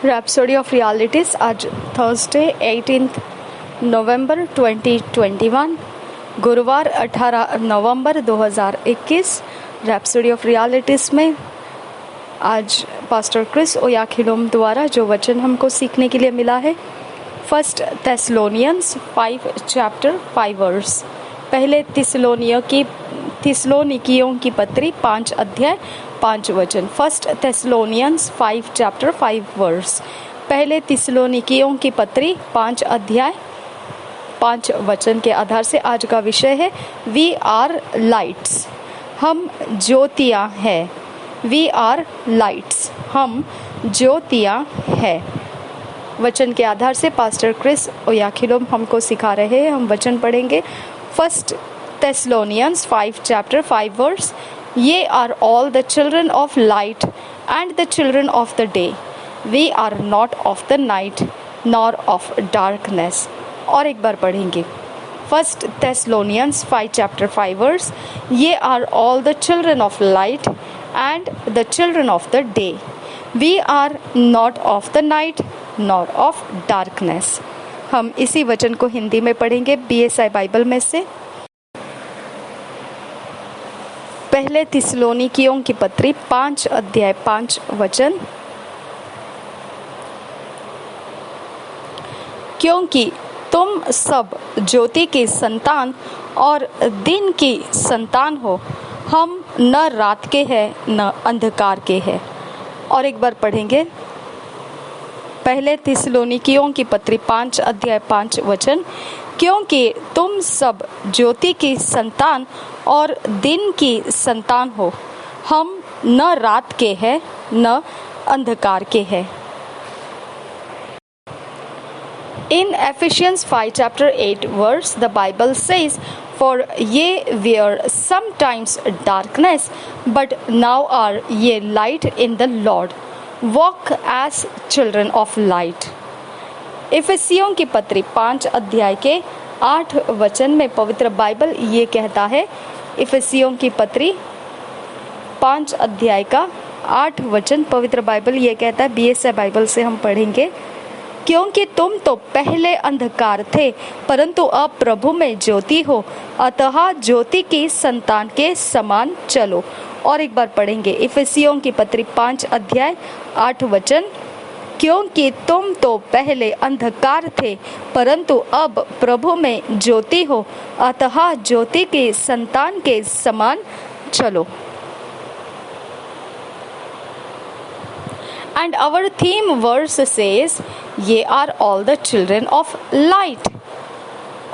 Rhapsody of realities आज Thursday 18 नवंबर 2021 गुरुवार 18 नवंबर 2021 rhapsody of realities में आज पास्टर क्रिस ओयाखिलोम द्वारा जो वचन हमको सीखने के लिए मिला है फर्स्ट थेस्सलोनियंस 5 चैप्टर 5 वर्स। पहले थिस्सलुनीकियों की पत्री 5 अध्याय 5 वचन। First Thessalonians 5 chapter 5 verse. पहले थिस्सलुनीकियों की पत्री 5 अध्याय 5 वचन के आधार से आज का विषय है वी आर लाइट्स, हम ज्योतियाँ हैं। वी आर लाइट्स, हम ज्योतियाँ हैं। वचन के आधार से पास्टर क्रिस ओयाखिलोम हमको सिखा रहे हैं। हम वचन पढ़ेंगे first Thessalonians 5 chapter 5 verse. Ye are all the children of light and the children of the day. We are not of the night nor of darkness. और एक बार पढ़ेंगे first Thessalonians 5 chapter 5 verse. Ye are all the children of light and the children of the day. We are not of the night nor of darkness. हम इसी वचन को हिंदी में पढ़ेंगे BSI बाइबल में से। पहले थिस्सलुनीकियों की पत्री 5 अध्याय 5 वचन। क्योंकि तुम सब ज्योति की संतान और दिन की संतान हो, हम न रात के हैं न अंधकार के हैं। और एक बार पढ़ेंगे पहले थिस्सलुनीकियों की पत्री 5 अध्याय 5 वचन। क्योंकि तुम सब ज्योति की संतान और दिन की संतान हो, हम न रात के हैं न अंधकार के हैं। In Ephesians 5 chapter 8 verse, the Bible says, For ye were sometimes darkness, but now are ye light in the Lord. Walk as children of light. इफिसियों की पत्री 5 अध्याय के 8 वचन में पवित्र बाइबल ये कहता है। इफिसियों की पत्री 5 अध्याय का 8 वचन पवित्र बाइबल ये कहता है। BSI बाइबल से हम पढ़ेंगे। क्योंकि तुम तो पहले अंधकार थे, परंतु अब प्रभु में ज्योति हो, अतः ज्योति की संतान के समान चलो। और एक बार पढ़ेंगे इफिसियों की पत्री 5 अध्याय 8 वचन। क्योंकि तुम तो पहले अंधकार थे, परंतु अब प्रभु में ज्योति हो, अतः ज्योति के संतान के समान चलो। And our theme verse says, Ye are all the children of light.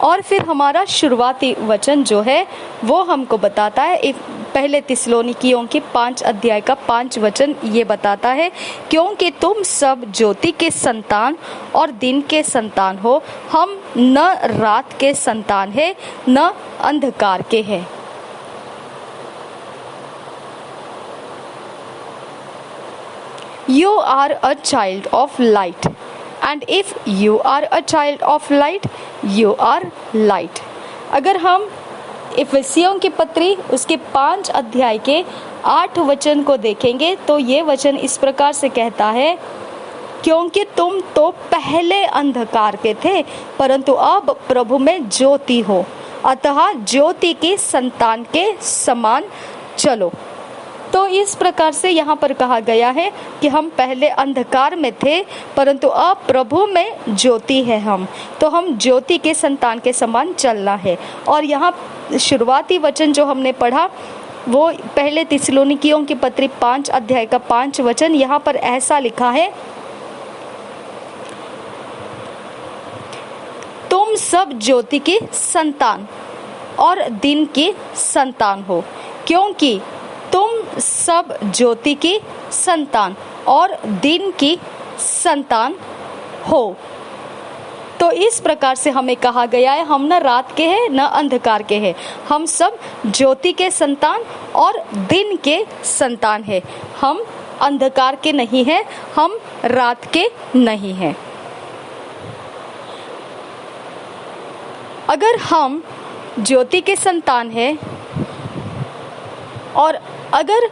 और फिर हमारा शुरुआती वचन जो है वो हमको बताता है पहले थिस्सलुनीकियों की 5 अध्याय का 5 वचन ये बताता है। क्योंकि तुम सब ज्योति के संतान और दिन के संतान हो, हम न रात के संतान है न अंधकार के हैं। You are a child of light. And if you are a child of light, you are light. अगर हम इफिसियों की पत्री उसके 5 अध्याय के 8 वचन को देखेंगे तो ये वचन इस प्रकार से कहता है। क्योंकि तुम तो पहले अंधकार के थे, परंतु अब प्रभु में ज्योति हो, अतः ज्योति की संतान के समान चलो। तो इस प्रकार से यहाँ पर कहा गया है कि हम पहले अंधकार में थे, परंतु अब प्रभु में ज्योति है हम, तो हम ज्योति के संतान के समान चलना है। और यहाँ शुरुआती वचन जो हमने पढ़ा वो पहले थिस्सलुनीकियों की पत्री 5 अध्याय का 5 वचन। यहाँ पर ऐसा लिखा है, तुम सब ज्योति की संतान और दिन की संतान हो। क्योंकि तुम सब ज्योति की संतान और दिन की संतान हो। तो इस प्रकार से हमें कहा गया है हम न रात के हैं न अंधकार के हैं, हम सब ज्योति के संतान और दिन के संतान हैं। हम अंधकार के नहीं हैं, हम रात के नहीं हैं। अगर हम ज्योति के संतान हैं और अगर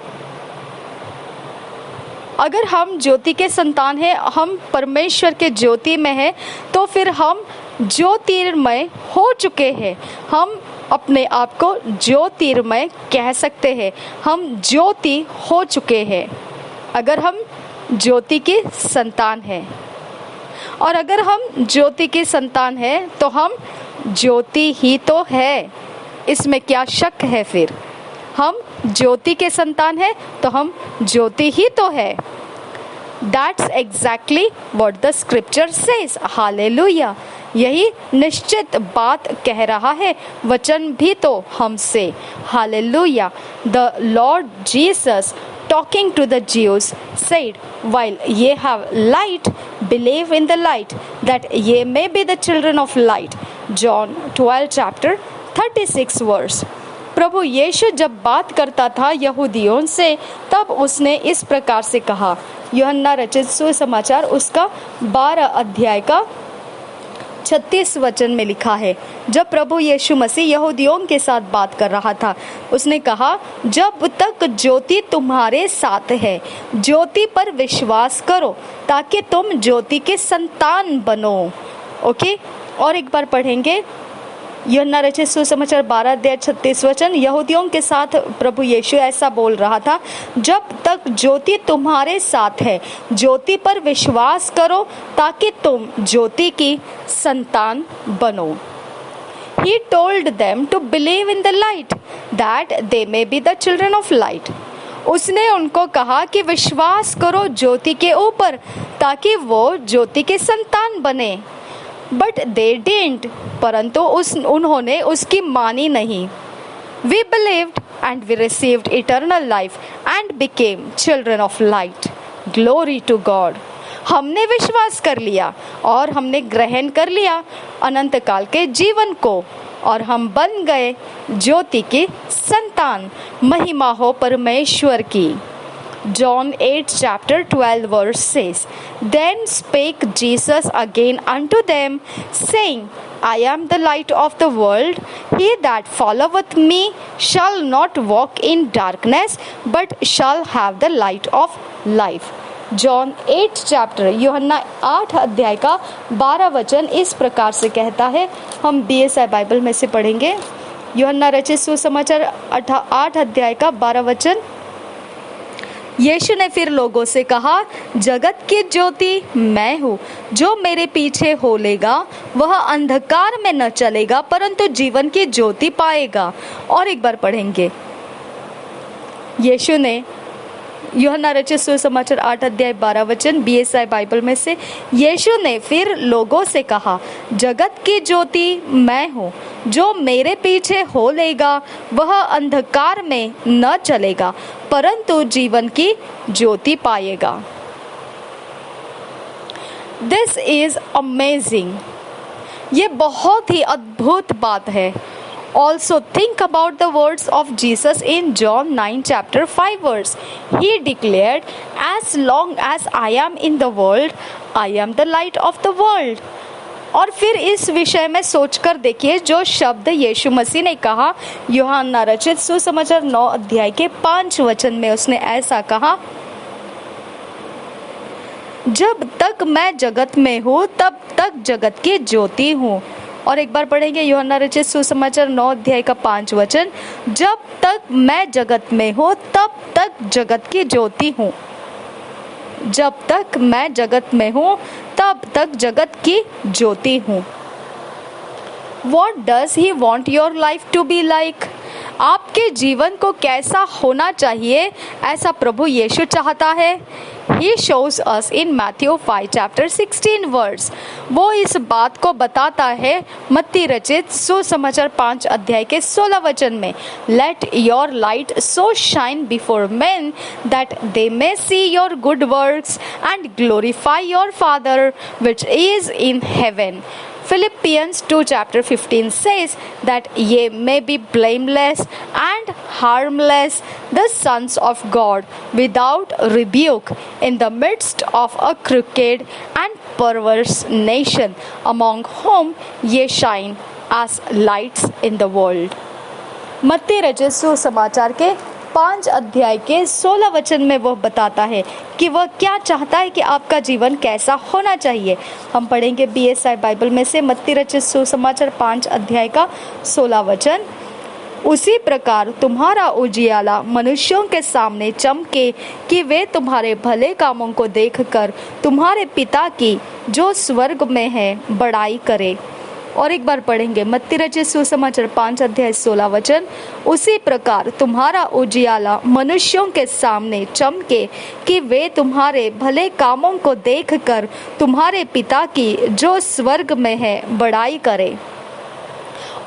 अगर हम ज्योति के संतान हैं, हम परमेश्वर के ज्योति में हैं, तो फिर हम ज्योतिर्मय हो चुके हैं। हम अपने आप को ज्योतिर्मय कह सकते हैं, हम ज्योति हो चुके हैं अगर हम ज्योति की संतान हैं। और अगर हम ज्योति की संतान हैं तो हम ज्योति ही तो है, इसमें क्या शक है? फिर हम ज्योति के संतान हैं तो हम ज्योति ही तो है। That's exactly what the scripture says. Hallelujah. यही निश्चित बात कह रहा है वचन भी तो हमसे। Hallelujah. The Lord Jesus talking to the Jews said, while ye have light, believe in the light, that ye may be the children of light. John 12 chapter 36 verse. प्रभु यीशु जब बात करता था यहूदियों से, तब उसने इस प्रकार से कहा। यूहन्ना रचित सुसमाचार उसका 12 अध्याय का 36 वचन में लिखा है। जब प्रभु यीशु मसीह यहूदियों के साथ बात कर रहा था, उसने कहा, जब तक ज्योति तुम्हारे साथ है, ज्योति पर विश्वास करो ताकि तुम ज्योति के संतान बनो। ओके, और एक बार पढ़ेंगे यूहन्ना रचित सुसमाचार 12 अध्याय 36 वचन। यहूदियों के साथ प्रभु यीशु ऐसा बोल रहा था, जब तक ज्योति तुम्हारे साथ है, ज्योति पर विश्वास करो ताकि तुम ज्योति की संतान बनो। He told them to believe in the light, that they may be the children of light. उसने उनको कहा कि विश्वास करो ज्योति के ऊपर ताकि वो ज्योति के संतान बने। बट दे डिडंट, परंतु उन्होंने उसकी मानी नहीं। We believed and we received eternal life and became children of light. Glory to God. हमने विश्वास कर लिया और हमने ग्रहण कर लिया अनंत काल के जीवन को, और हम बन गए ज्योति की संतान। महिमा हो परमेश्वर की। John 8 chapter 12 verse says, Then spake Jesus again unto them, saying, I am the light of the world. He that followeth me shall not walk in darkness, but shall have the light of life. John 8 chapter, यूहन्ना 8 अध्याय का 12 वचन इस प्रकार से कहता है। हम BSI बाइबल में से पढ़ेंगे। यूहन्ना रचित सुसमाचार 8 अध्याय का 12 वचन। यीशु ने फिर लोगों से कहा, जगत की ज्योति मैं हूँ। जो मेरे पीछे हो लेगा वह अंधकार में न चलेगा परंतु जीवन की ज्योति पाएगा। और एक बार पढ़ेंगे। यीशु ने यूहन्ना रचित सुसमाचार 8 अध्याय 12 वचन BSI बाइबल में से। यीशु ने फिर लोगों से कहा, जगत की ज्योति मैं हूँ। जो मेरे पीछे हो लेगा वह अंधकार में न चलेगा परंतु जीवन की ज्योति पाएगा। This is amazing. ये बहुत ही अद्भुत बात है। Also think about the words of Jesus in John 9 chapter 5 verse. He declared, as long as I am in the world, I am the light of the world. और फिर इस विषय में सोचकर देखिए जो शब्द यीशु मसीह ने कहा। यूहन्ना रचित सुसमाचार 9 अध्याय के 5 वचन में उसने ऐसा कहा, जब तक मैं जगत में हूँ तब तक जगत की ज्योति हूँ। और एक बार पढ़ेंगे यूहन्ना रचित सुसमाचार 9 अध्याय का 5 वचन। जब तक मैं जगत में हूँ तब तक जगत की ज्योति हूँ। जब तक मैं जगत में हूँ तब तक जगत की ज्योति हूँ। What does he want your life to be like? आपके जीवन को कैसा होना चाहिए ऐसा प्रभु यीशु चाहता है। He shows us in Matthew 5 chapter 16 verse. वो इस बात को बताता है मत्ती रचित सुसमाचार 5 अध्याय के 16 वचन में। Let your light so shine before men that they may see your good works and glorify your Father which is in heaven. Philippians 2 chapter 15 says that ye may be blameless and harmless, the sons of God, without rebuke, in the midst of a crooked and perverse nation, among whom ye shine as lights in the world. मत्ती रचित सुसमाचार के 5 अध्याय के 16 वचन में वह बताता है कि वह क्या चाहता है कि आपका जीवन कैसा होना चाहिए। हम पढ़ेंगे BSI बाइबल में से मत्ती रचित सुसमाचार 5 अध्याय का 16 वचन। उसी प्रकार तुम्हारा उजियाला मनुष्यों के सामने चमके कि वे तुम्हारे भले कामों को देखकर तुम्हारे पिता की जो स्वर्ग में है बड़ाई करे। और एक बार पढ़ेंगे मत्ती रचित सुसमाचार 5 अध्याय 16 वचन। उसी प्रकार तुम्हारा उजियाला मनुष्यों के सामने चमके कि वे तुम्हारे भले कामों को देखकर तुम्हारे पिता की जो स्वर्ग में है बड़ाई करे।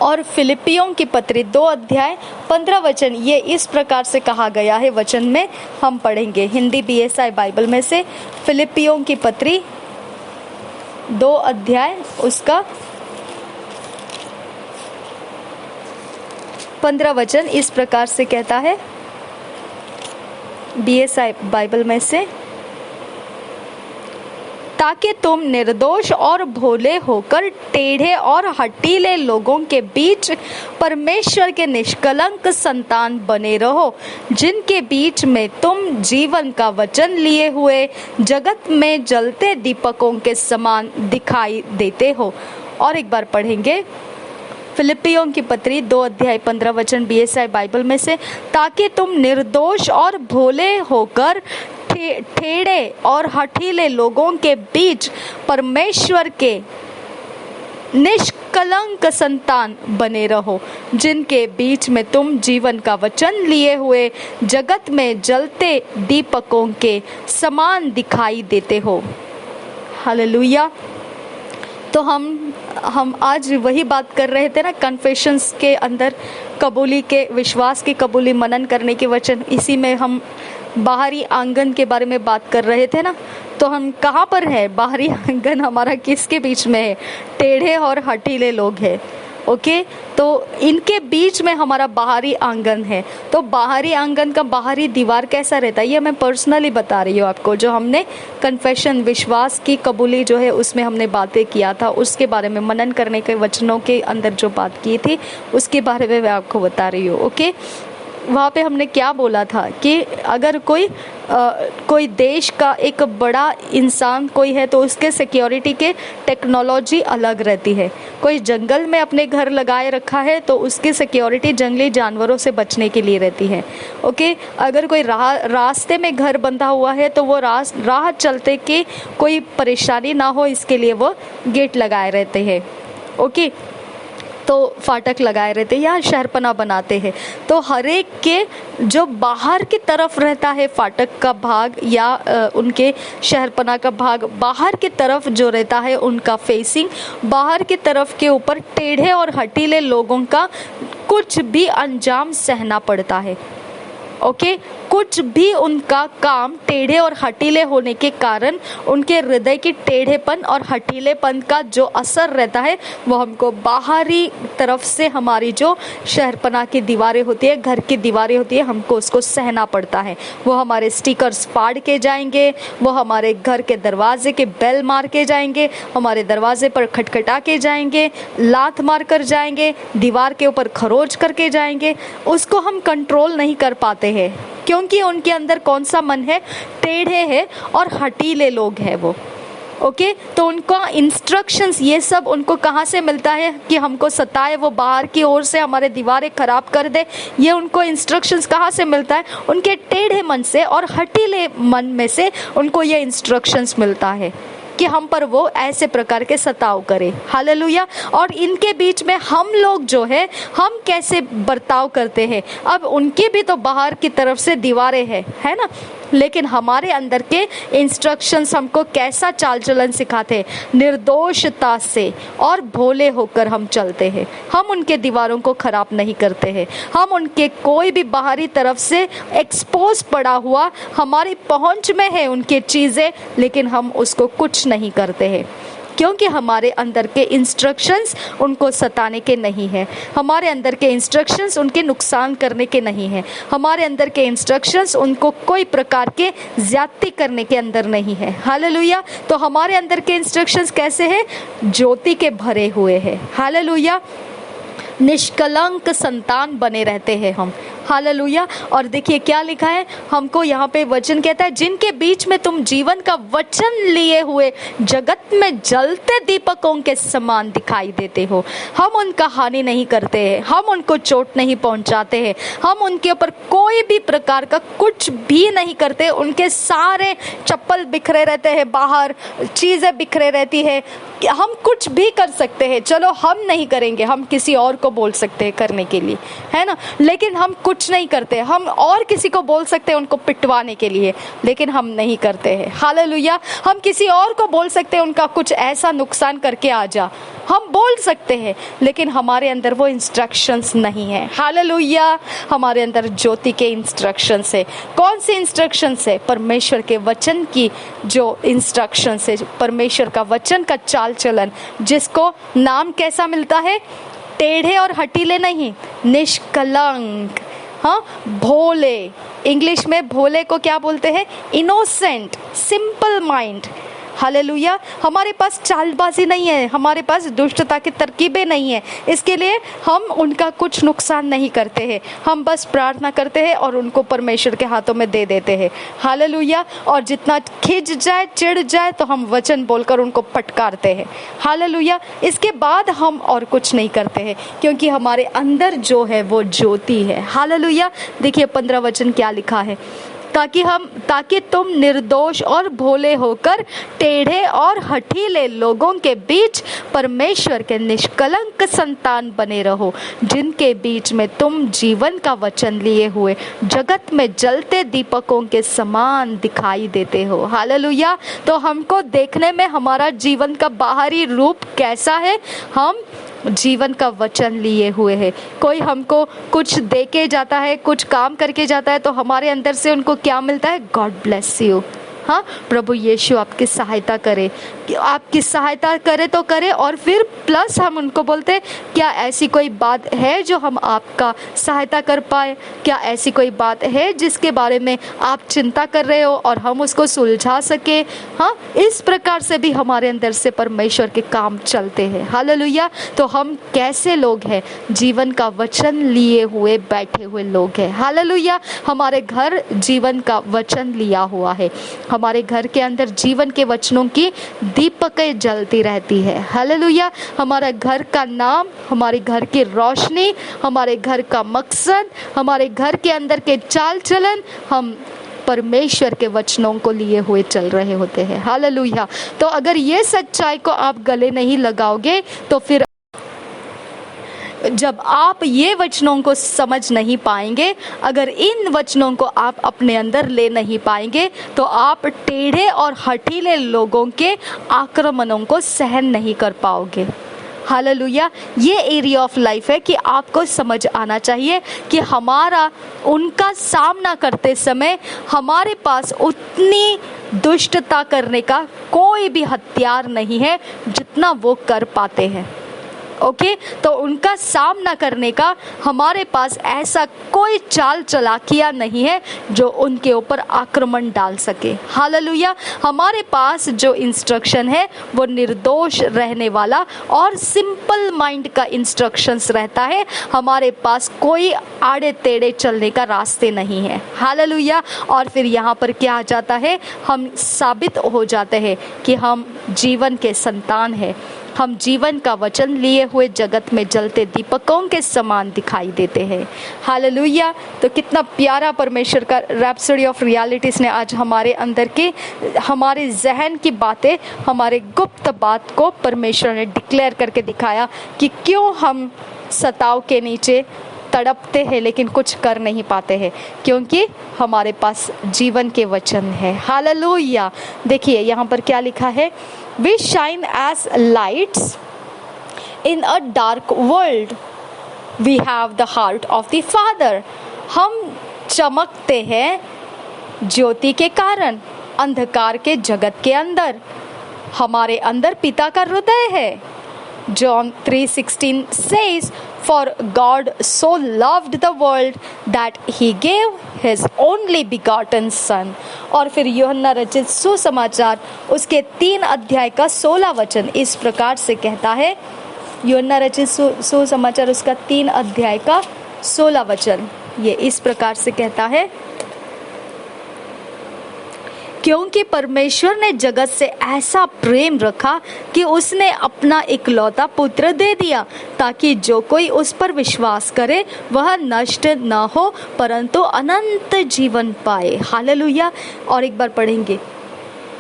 और फिलिपियों की पत्री 2 अध्याय 15 वचन, ये इस प्रकार से कहा गया है वचन में। हम पढ़ेंगे हिंदी BSI बाइबल में से फिलिपियों की पत्री 2 अध्याय उसका 15 वचन इस प्रकार से कहता है BSI बाइबल में से, ताकि तुम निर्दोष और भोले होकर टेढ़े और हठीले लोगों के बीच परमेश्वर के निष्कलंक संतान बने रहो, जिनके बीच में तुम जीवन का वचन लिए हुए जगत में जलते दीपकों के समान दिखाई देते हो। और एक बार पढ़ेंगे फिलिपियों की पत्री 2 अध्याय 15 वचन BSI बाइबल में से, ताकि तुम निर्दोष और भोले होकर टेढ़े और हठीले लोगों के बीच परमेश्वर के निष्कलंक संतान बने रहो, जिनके बीच में तुम जीवन का वचन लिए हुए जगत में जलते दीपकों के समान दिखाई देते हो। हालेलुया। तो हम आज वही बात कर रहे थे ना, कन्फेशंस के अंदर कबूली के विश्वास की कबूली मनन करने के वचन, इसी में हम बाहरी आंगन के बारे में बात कर रहे थे ना। तो हम कहाँ पर है? बाहरी आंगन हमारा किसके बीच में है? टेढ़े और हठीले लोग हैं। ओके, तो इनके बीच में हमारा बाहरी आंगन है। तो बाहरी आंगन का बाहरी दीवार कैसा रहता है, ये मैं पर्सनली बता रही हूँ आपको। जो हमने कन्फेशन विश्वास की कबूली जो है उसमें हमने बातें किया था, उसके बारे में मनन करने के वचनों के अंदर जो बात की थी उसके बारे में मैं आपको बता रही हूँ। ओके, वहाँ पे हमने क्या बोला था कि अगर कोई देश का एक बड़ा इंसान कोई है तो उसके सिक्योरिटी के टेक्नोलॉजी अलग रहती है। कोई जंगल में अपने घर लगाए रखा है तो उसकी सिक्योरिटी जंगली जानवरों से बचने के लिए रहती है। ओके, अगर कोई रास्ते में घर बंधा हुआ है तो वो राह चलते कि कोई परेशानी ना हो इसके लिए वो गेट लगाए रहते हैं। ओके, तो फाटक लगाए रहते हैं या शहरपना बनाते हैं। तो हर एक के जो बाहर की तरफ रहता है फाटक का भाग या उनके शहरपना का भाग, बाहर की तरफ जो रहता है उनका फेसिंग, बाहर की तरफ के ऊपर टेढ़े और हठीले लोगों का कुछ भी अंजाम सहना पड़ता है। ओके, कुछ भी उनका काम टेढ़े और हठीले होने के कारण उनके हृदय की टेढ़ेपन और हठीलेपन का जो असर रहता है वो हमको बाहरी तरफ से हमारी जो शहरपना की दीवारें होती है, घर की दीवारें होती है, हमको उसको सहना पड़ता है। वो हमारे स्टिकर्स फाड़ के जाएंगे, वो हमारे घर के दरवाजे के बेल मार के जाएंगे, हमारे दरवाजे पर खटखटा के जाएंगे, लात मार कर जाएंगे, दीवार के ऊपर खरोच करके जाएंगे। उसको हम कंट्रोल नहीं कर पाते हैं क्योंकि उनके अंदर कौन सा मन है? टेढ़े है और हठीले लोग हैं वो। ओके, तो उनका इंस्ट्रक्शंस ये सब उनको कहाँ से मिलता है कि हमको सताए, वो बाहर की ओर से हमारे दीवारें खराब कर दे? ये उनको इंस्ट्रक्शंस कहाँ से मिलता है? उनके टेढ़े मन से और हठीले मन में से उनको ये इंस्ट्रक्शंस मिलता है कि हम पर वो ऐसे प्रकार के सताव करे। हालेलुया। और इनके बीच में हम लोग जो है हम कैसे बर्ताव करते हैं? अब उनके भी तो बाहर की तरफ से दीवारें हैं, है ना, लेकिन हमारे अंदर के इंस्ट्रक्शंस हमको कैसा चाल चलन सिखाते हैं? निर्दोषता से और भोले होकर हम चलते हैं। हम उनके दीवारों को खराब नहीं करते हैं। हम उनके कोई भी बाहरी तरफ से एक्सपोज पड़ा हुआ हमारी पहुंच में है उनके चीजें, लेकिन हम उसको कुछ नहीं करते हैं क्योंकि हमारे अंदर के इंस्ट्रक्शंस उनको सताने के नहीं हैं। हमारे अंदर के इंस्ट्रक्शंस उनके नुकसान करने के नहीं हैं। हमारे अंदर के इंस्ट्रक्शंस उनको कोई प्रकार के ज्यादती करने के अंदर नहीं है। हालेलुया। तो हमारे अंदर के इंस्ट्रक्शंस कैसे हैं? ज्योति के भरे हुए हैं। हालेलुया। निष्कलंक संतान बने रहते हैं हम। हालेलुया। और देखिए क्या लिखा है, हमको यहाँ पे वचन कहता है, जिनके बीच में तुम जीवन का वचन लिए हुए जगत में जलते दीपकों के समान दिखाई देते हो। हम उनका हानि नहीं करते हैं, हम उनको चोट नहीं पहुंचाते हैं, हम उनके ऊपर कोई भी प्रकार का कुछ भी नहीं करते। उनके सारे चप्पल बिखरे रहते हैं, बाहर चीज़ें बिखरे रहती है। हम कुछ भी कर सकते हैं, चलो हम नहीं करेंगे, हम किसी और को बोल सकते हैं करने के लिए, है ना, लेकिन हम कुछ नहीं करते। हम और किसी को बोल सकते हैं उनको पिटवाने के लिए, लेकिन हम नहीं करते हैं। हालेलुया। हम किसी और को बोल सकते हैं उनका कुछ ऐसा नुकसान करके आ जा, हम बोल सकते हैं, लेकिन हमारे अंदर वो इंस्ट्रक्शंस नहीं है। हालेलुया। हमारे अंदर ज्योति के इंस्ट्रक्शंस है। कौन से इंस्ट्रक्शंस है? परमेश्वर के वचन की जो इंस्ट्रक्शंस है, परमेश्वर का वचन का चाल चलन, जिसको नाम कैसा मिलता है? टेढ़े और हटीले नहीं, निष्कलंक, हाँ, भोले। इंग्लिश में भोले को क्या बोलते हैं? Innocent, simple mind. हालेलुया। हमारे पास चालबाजी नहीं है, हमारे पास दुष्टता की तरकीबें नहीं है, इसके लिए हम उनका कुछ नुकसान नहीं करते हैं। हम बस प्रार्थना करते हैं और उनको परमेश्वर के हाथों में दे देते हैं। हालेलुया। और जितना खिंच जाए, चिढ़ जाए, तो हम वचन बोलकर उनको फटकारते हैं। हालेलुया। इसके बाद हम और कुछ नहीं करते हैं, क्योंकि हमारे अंदर जो है वो ज्योति है। हालेलुया। देखिए 15 वचन क्या लिखा है, ताकि तुम निर्दोष और भोले होकर टेढ़े और हठीले लोगों के बीच परमेश्वर के निष्कलंक संतान बने रहो, जिनके बीच में तुम जीवन का वचन लिए हुए जगत में जलते दीपकों के समान दिखाई देते हो। हालेलुया। तो हमको देखने में हमारा जीवन का बाहरी रूप कैसा है? हम जीवन का वचन लिए हुए हैं। कोई हमको कुछ दे के जाता है, कुछ काम करके जाता है, तो हमारे अंदर से उनको क्या मिलता है? God bless you. हाँ, प्रभु यीशु आपकी सहायता करे, आपकी सहायता करे तो करे। और फिर प्लस हम उनको बोलते हैं, क्या ऐसी कोई बात है जो हम आपका सहायता कर पाए? क्या ऐसी कोई बात है जिसके बारे में आप चिंता कर रहे हो और हम उसको सुलझा सके? हाँ, इस प्रकार से भी हमारे अंदर से परमेश्वर के काम चलते हैं। हालेलुया। तो हम कैसे लोग हैं? जीवन का वचन लिए हुए बैठे हुए लोग हैं। हालेलुया। हमारे घर जीवन का वचन लिया हुआ है, हमारे घर के अंदर जीवन के वचनों की दीपकें जलती रहती है। हालेलुया। हमारा घर का नाम, हमारे घर की रोशनी, हमारे घर का मकसद, हमारे घर के अंदर के चाल चलन, हम परमेश्वर के वचनों को लिए हुए चल रहे होते हैं। हालेलुया। तो अगर ये सच्चाई को आप गले नहीं लगाओगे, तो फिर जब आप ये वचनों को समझ नहीं पाएंगे, अगर इन वचनों को आप अपने अंदर ले नहीं पाएंगे, तो आप टेढ़े और हठीले लोगों के आक्रमणों को सहन नहीं कर पाओगे। हालेलुया। ये एरिया ऑफ लाइफ है कि आपको समझ आना चाहिए कि हमारा उनका सामना करते समय हमारे पास उतनी दुष्टता करने का कोई भी हथियार नहीं है जितना वो कर पाते हैं। ओके, तो उनका सामना करने का हमारे पास ऐसा कोई चाल चलाकियाँ नहीं है जो उनके ऊपर आक्रमण डाल सके। हालेलुया। हमारे पास जो इंस्ट्रक्शन है वो निर्दोष रहने वाला और सिंपल माइंड का इंस्ट्रक्शंस रहता है। हमारे पास कोई आड़े टेढ़े चलने का रास्ते नहीं है। हालेलुया। और फिर यहाँ पर क्या आ जाता है? हम साबित हो जाते हैं कि हम जीवन के संतान हैं, हम जीवन का वचन लिए हुए जगत में जलते दीपकों के समान दिखाई देते हैं। हालेलुया। तो कितना प्यारा परमेश्वर का रैप्सोडी ऑफ रियलिटीज़ ने आज हमारे अंदर के, हमारे जहन की बातें, हमारे गुप्त बात को परमेश्वर ने डिक्लेयर करके दिखाया कि क्यों हम सताव के नीचे तड़पते हैं लेकिन कुछ कर नहीं पाते हैं, क्योंकि हमारे पास जीवन के वचन है। हालेलुया। देखिए यहाँ पर क्या लिखा है, We shine as lights in a dark world. We have the heart of the Father. हम चमकते हैं ज्योति के कारण अंधकार के जगत के अंदर। हमारे अंदर पिता का हृदय है। John 3:16 says, For God so loved the world that he gave his only begotten son. और फिर यूहन्ना रचित सुसमाचार उसके 3 अध्याय का 16 वचन इस प्रकार से कहता है। यूहन्ना रचित सुसमाचार उसका 3 अध्याय का 16 वचन ये इस प्रकार से कहता है, क्योंकि परमेश्वर ने जगत से ऐसा प्रेम रखा कि उसने अपना इकलौता पुत्र दे दिया, ताकि जो कोई उस पर विश्वास करे वह नष्ट न हो परंतु अनंत जीवन पाए। हालेलुया। और एक बार पढ़ेंगे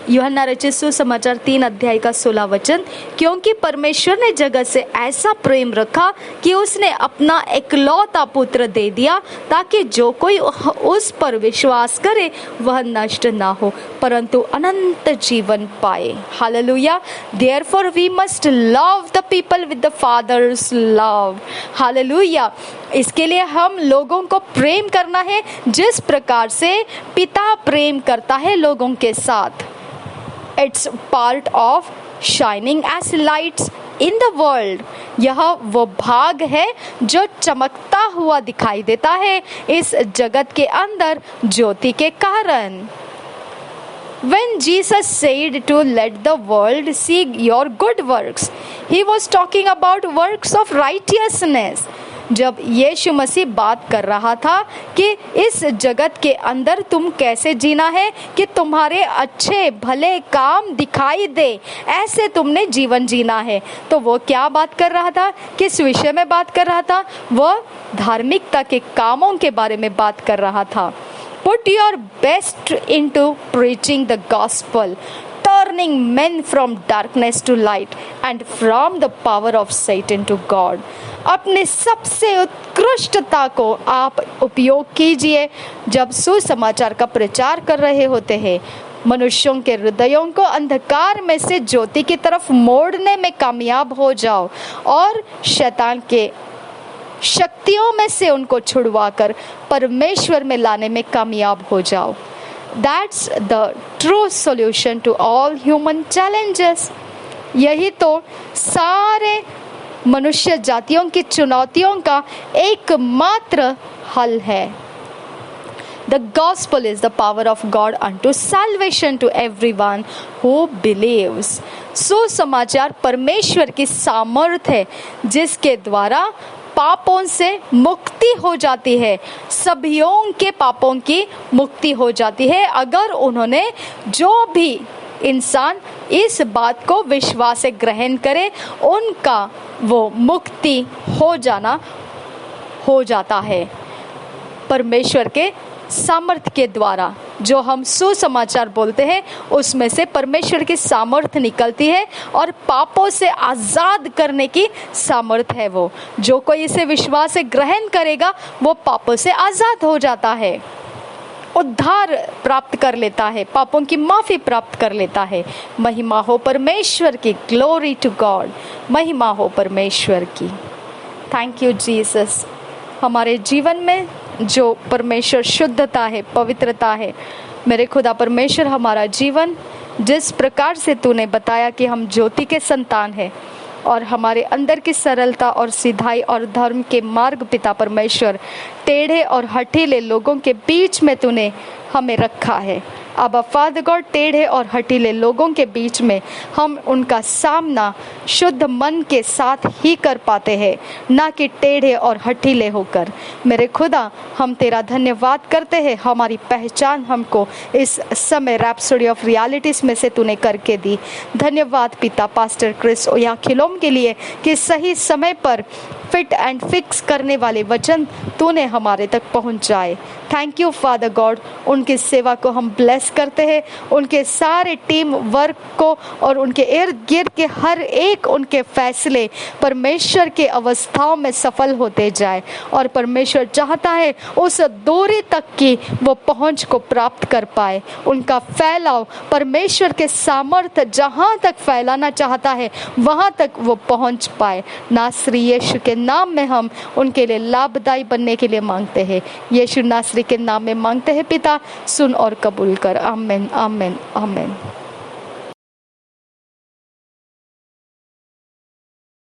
यूहन्ना रचित सुसमाचार 3 अध्याय का 16 वचन, क्योंकि परमेश्वर ने जगत से ऐसा प्रेम रखा कि उसने अपना इकलौता पुत्र दे दिया, ताकि जो कोई उस पर विश्वास करे वह नष्ट ना हो परंतु अनंत जीवन पाए। Hallelujah. Therefore we must love the people with the Father's love। Hallelujah. इसके लिए हम लोगों को प्रेम करना है जिस प्रकार से पिता प्रेम करता है लोगों के साथ। It's part of shining as lights in the world। यह वो भाग है जो चमकता हुआ दिखाई देता है इस जगत के अंदर ज्योति के कारण। When Jesus said to let the world see your good works, he was talking about works of righteousness। जब यीशु मसीह बात कर रहा था कि इस जगत के अंदर तुम कैसे जीना है कि तुम्हारे अच्छे भले काम दिखाई दे, ऐसे तुमने जीवन जीना है, तो वो क्या बात कर रहा था, किस विषय में बात कर रहा था? वह धार्मिकता के कामों के बारे में बात कर रहा था। Put your best into preaching the gospel, turning men from darkness to light and from the power of Satan to God। अपने सबसे उत्कृष्टता को आप उपयोग कीजिए जब सुसमाचार का प्रचार कर रहे होते हैं। मनुष्यों के हृदयों को अंधकार में से ज्योति की तरफ मोड़ने में कामयाब हो जाओ और शैतान के शक्तियों में से उनको छुड़वाकर परमेश्वर में लाने में कामयाब हो जाओ। That's the true solution to all human challenges। यही तो सारे मनुष्य जातियों की चुनौतियों का एकमात्र हल है। The gospel is the power of God unto salvation to everyone who believes। सुसमाचार परमेश्वर की सामर्थ है जिसके द्वारा पापों से मुक्ति हो जाती है, सभियों के पापों की मुक्ति हो जाती है अगर उन्होंने, जो भी इंसान इस बात को विश्वास से ग्रहण करे, उनका वो मुक्ति हो जाता है परमेश्वर के सामर्थ के द्वारा। जो हम सुसमाचार बोलते हैं उसमें से परमेश्वर की सामर्थ निकलती है और पापों से आजाद करने की सामर्थ है वो। जो कोई इसे विश्वास से ग्रहण करेगा वो पापों से आजाद हो जाता है, उद्धार प्राप्त कर लेता है, पापों की माफी प्राप्त कर लेता है। महिमा हो परमेश्वर की। Glory to God. महिमा हो परमेश्वर की। Thank you Jesus. हमारे जीवन में जो परमेश्वर शुद्धता है, पवित्रता है, मेरे खुदा परमेश्वर, हमारा जीवन जिस प्रकार से तूने बताया कि हम ज्योति के संतान हैं और हमारे अंदर की सरलता और सिधाई और धर्म के मार्ग पिता परमेश्वर टेढ़े और हठीले लोगों के बीच में तूने हमें रखा है। अब फादर गॉड, टेढ़े और हठीले लोगों के बीच में हम उनका सामना शुद्ध मन के साथ ही कर पाते हैं, ना कि टेढ़े और हठीले होकर। मेरे खुदा, हम तेरा धन्यवाद करते हैं। हमारी पहचान हमको इस समय रैप्सोडी ऑफ रियलिटीज में से तूने करके दी। धन्यवाद पिता पास्टर क्रिस ओयाखिलोम के लिए कि सही समय पर फिट एंड फिक्स करने वाले वचन तूने हमारे तक पहुंचाए। Thank you father God. उनकी सेवा को हम ब्लेस करते हैं, उनके सारे टीम वर्क को और उनके इर्द गिर्द के हर एक उनके फैसले परमेश्वर के अवस्थाओं में सफल होते जाए। और परमेश्वर चाहता है उस दूरी तक की वो पहुंच को प्राप्त कर पाए। उनका फैलाव परमेश्वर के सामर्थ्य जहां तक फैलाना चाहता है वहां तक वो पहुंच पाए। नासरी यीशु के नाम में हम उनके लिए लाभदायी बनने के लिए मांगते हैं। यीशु नासरी के नाम में मांगते हैं पिता, सुन और कबूल कर। आमीन, आमीन, आमीन।